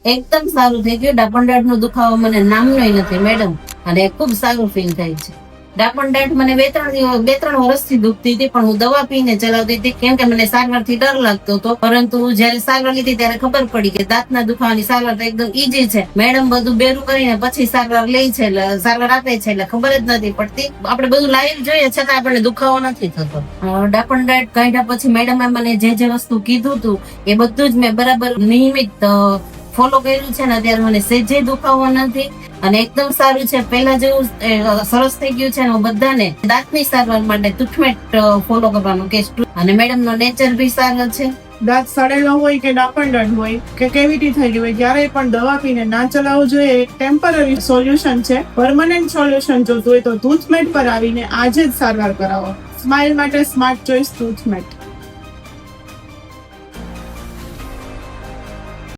એકદમ સારું થઈ ગયું. ડાપણ દાઢ નો દુખાવો મને નામનો નથી મેડમ, અને ખૂબ સારું ફીલ થાય છે. ડાપણ દાઢ મને બે ત્રણ વર્ષથી દુખતી હતી, પણ હું દવા પીને ચલાવતી હતી, કેમ કે મને સારવાર થી ડર લાગતો હતો. પરંતુ જયારે સારવાર લીધી ત્યારે ખબર પડી કે દાંતના દુખાવાની સારવાર તો એકદમ ઈઝી છે. મેડમ બધું બેરું કરીને પછી સારવાર લે છે, સારવાર આપે છે, એટલે ખબર જ નથી પડતી. આપણે બધું લાઈવ જોઈએ છતાં આપણને દુખાવો નથી થતો. ડાપણ દાઢ કાઢ્યા પછી મેડમે મને જે વસ્તુ કીધું હતું એ બધું જ મેં બરાબર નિયમિત ફોલો કર્યું છે, ને અત્યારે મને સેજે દુખાવો નથી, અને એકદમ સારું છે. પહેલા જેવું સરસ થઈ ગયું છે. હું બધાને દાંતની સારવાર માટે ટ્રીટમેન્ટ ફોલો કરવાનું કહીશ, અને મેડમ નો નેચર બી સારો છે. દાંત સડેલો હોય કે ડાપણ દાઢ હોય કે કેવિટી થઈ ગઈ હોય, ક્યારેય પણ દવા પીને ના ચલાવવું જોઈએ. એક ટેમ્પરરી સોલ્યુશન છે. પરમનન્ટ સોલ્યુશન જોતું હોય તો ટૂથમેટ પર આવીને આજે જ સારવાર કરાવો. સ્માઇલ માટે સ્માર્ટ ચોઇસ ટૂથમેટ.